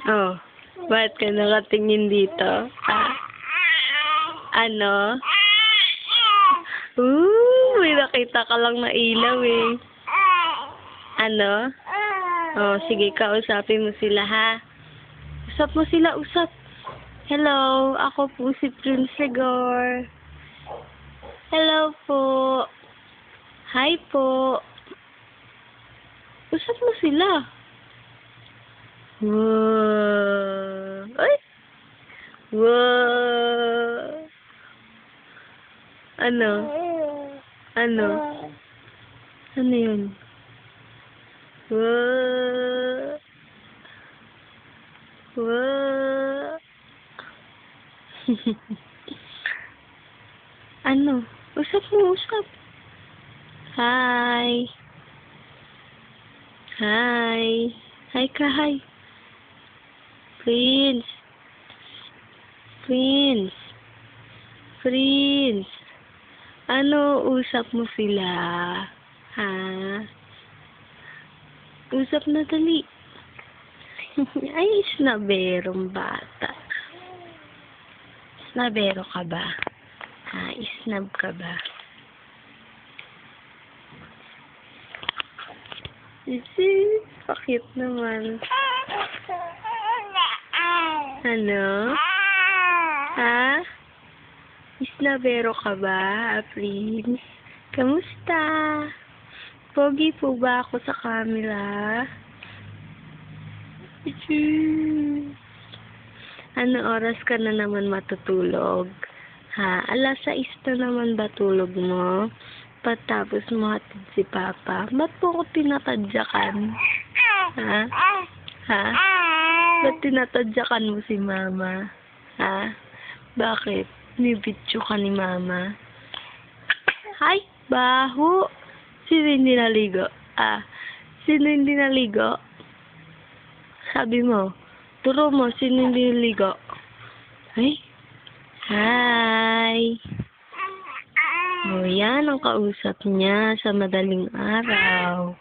Oh, bakit ka nakatingin dito? Ah, ano? May nakita ka lang na ilaw eh. Ano? Oh, sige, kausapin mo sila ha. Usap mo sila, usap. Hello, ako po si Prince Segor. Hello po. Hi po. Usap mo sila. Wow. Ay! Wow. Ano? Ano? Ano yun? Wow. Wow. Ano? Usap mo, usap. Hi. Hi. Hi ka, hi. Prince. Prince. Prince. Ano, usap mo sila? Ha? Usap na dali. Ay, snaberong bata. Snabero ka ba? Ha? Snab ka ba? Isi, pakit naman. Ano? Ha? Snabero ka ba, Prince? Kamusta? Pogi po ba ako sa camera? Ano oras ka na naman matutulog? Ha? 6:00 na naman ba tulog mo? Patapos mo hatid si Papa. Ba't po ako tinatadyakan? Ha? Ha? Ba't tinatadyakan mo si Mama? Ha? Bakit? Nibityo ka ni Mama? Ay, baho! Sino hindi naligo? Sino hindi naligo? Sabi mo, turo mo, sino hindi naligo? Ay, hi! O, yan ang kausap niya sa madaling araw.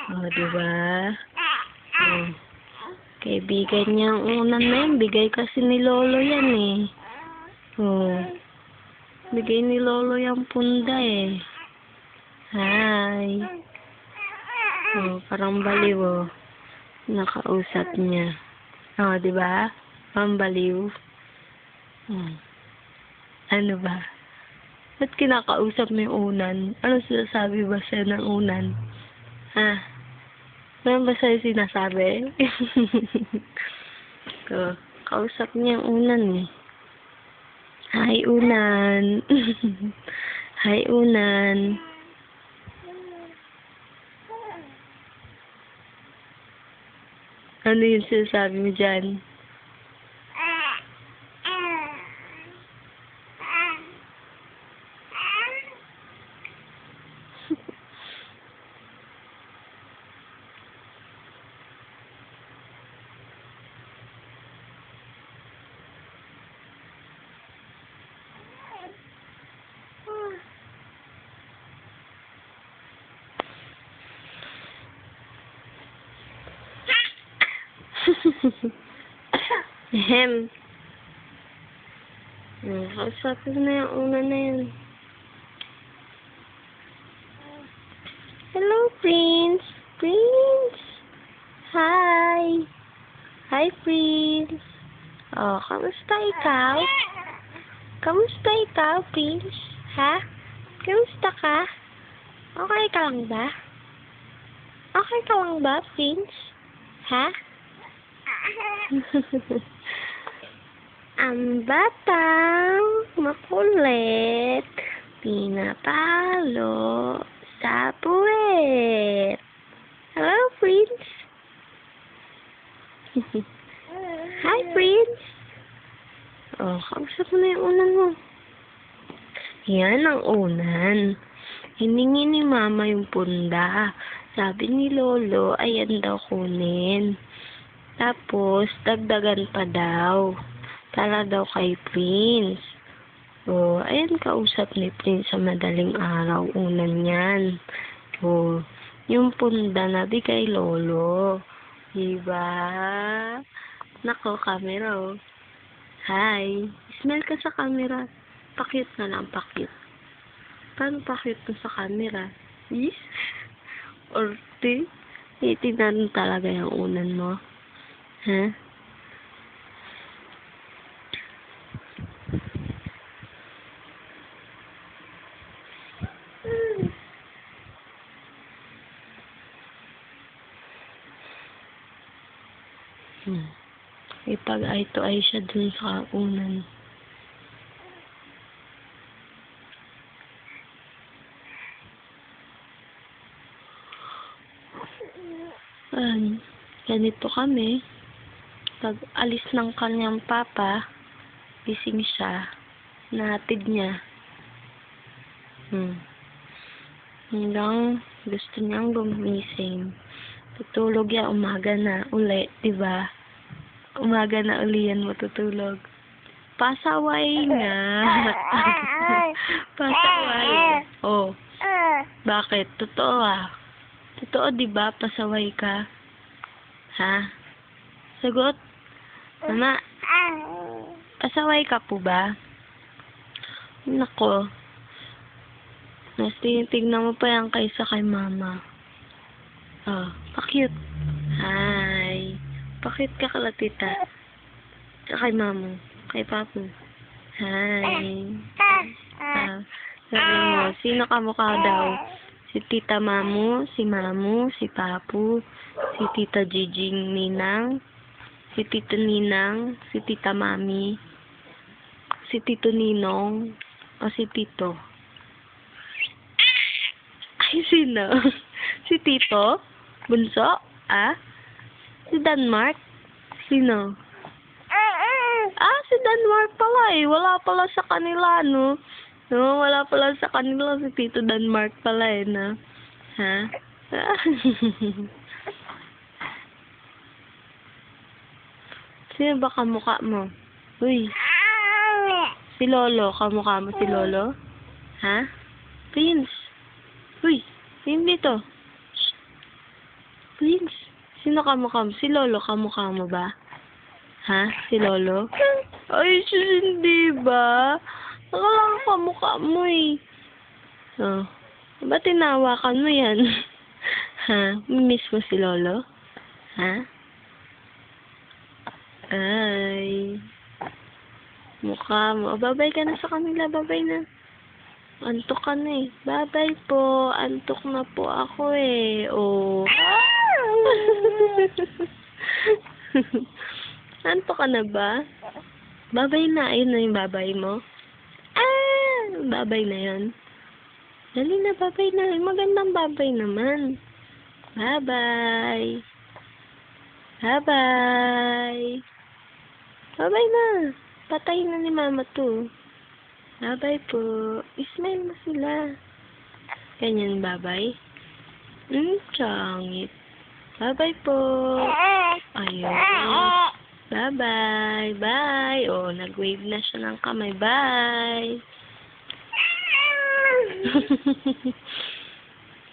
O, diba? O, kaibigan niya ang unan na yan. Bigay kasi ni Lolo yan eh. O, bigay ni Lolo yung punda eh. Hi! O, parang baliw o. Nakausap niya. O, diba? Pambaliw. Ano ba? Ba't kinakausap mo yung unan? Ano sinasabi ba siya ng unan? Ha? Ano ba sa'yo sinasabi? So, kausap niya yung unan eh. Hi, unan. Hi, unan. Ano yung sinasabi mo dyan? Ahem. Kausapin na yung una na yun. Hello, Prince. Prince. Hi. Hi, Prince. Oh, kamusta ikaw? Kamusta ikaw, Prince? Ha? Kamusta ka? Okay ka lang ba? Okay ka lang ba, Prince? Ha? Ang batang makulit, pinapalo sa puwet. Hello, Prince. Hi, Prince. Oh, kausap mo na yung unan mo. Yan ang unan. Hiningi ni Mama yung punda. Sabi ni Lolo, ayan daw kunin. Tapos, dagdagan pa daw. Para daw kay Prince. O, ayan kausap ni Prince sa madaling araw. Unan yan. O, yung punda na bigay Lolo. Diba? Nako, camera, oh. Hi. Smile ka sa camera. Pakit na lang, pakit. Paano pakit mo sa camera? Yes? Or ti? Itignan talaga yung unan mo. Ha? Ipag-eye to eye siya dun sa unan. Ganito kami. Pag alis ng kanyang papa, gising siya, nahatid niya. Hanggang gusto niyang gumising. Tutulog yan, umaga na uli, diba? Umaga na uli yan matutulog. Pasaway nga. Pasaway. Oh. Bakit? Totoo ah. Totoo, diba? Pasaway ka. Ha? Sagot? Mama, pasaway ka po ba? Nako. Mas tingnan mo pa yan kaysa kay mama. Oh, pa-cute. Hi. Pa-cute ka kala tita. Kay mamo. Kay papo. Hi. Sabi mo, sino kamukha daw? Si Tita Mamu, si Mamu, si Papu, si Tita Jijing Ninang, si Tito Ninang, si Tita Mami, si Tito Ninong, o si Tito? Ay, sino? Si Tito? Bunso? Ah? Si Denmark? Sino? Ah, si Denmark pala eh. Wala pala sa kanila, no? No, wala pala sa kanila si Tito Denmark pala eh, na. Ha? Sino ba kamukha mo? Uy. Si Lolo. Kamukha mo si Lolo? Ha? Prince. Uy. Sino dito? Shh. Prince. Sino kamukha mo? Si Lolo kamukha mo ba? Ha? Si Lolo? Ay, hindi ba? Nakalang kamukha mo eh. Oh. Ba't tinawakan mo yan? Ha? Miss mo si Lolo? Ha? Ay. Mukha mo. Babay ka na sa kanila. Babay na. Antok ka na eh. Babay po. Antok na po ako eh. Oh. Antok ka na ba? Babay na. Ayun na yung babay mo. Babay na yan. Dali na, babay na. Magandang babay naman. Bye-bye. Bye-bye. Bye-bye na. Patay na ni mama to. Bye-bye po. Ismail mo sila. Ganyan, bye-bye. Changit. Bye-bye po. Ayun. Bye-bye. Bye. Oh, nag-wave na siya ng kamay. Bye.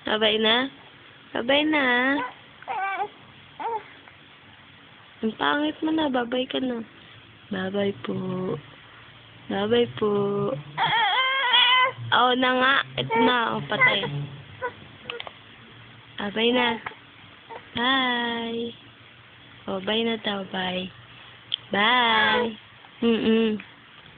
Babay na? Babay na. Ang pangit mo na. Babay ka na. Babay po. Babay po. Oh, na nga. Ito na. Oh, patay. Babay na. Bye. Oh, bye na daw. Bye. Bye.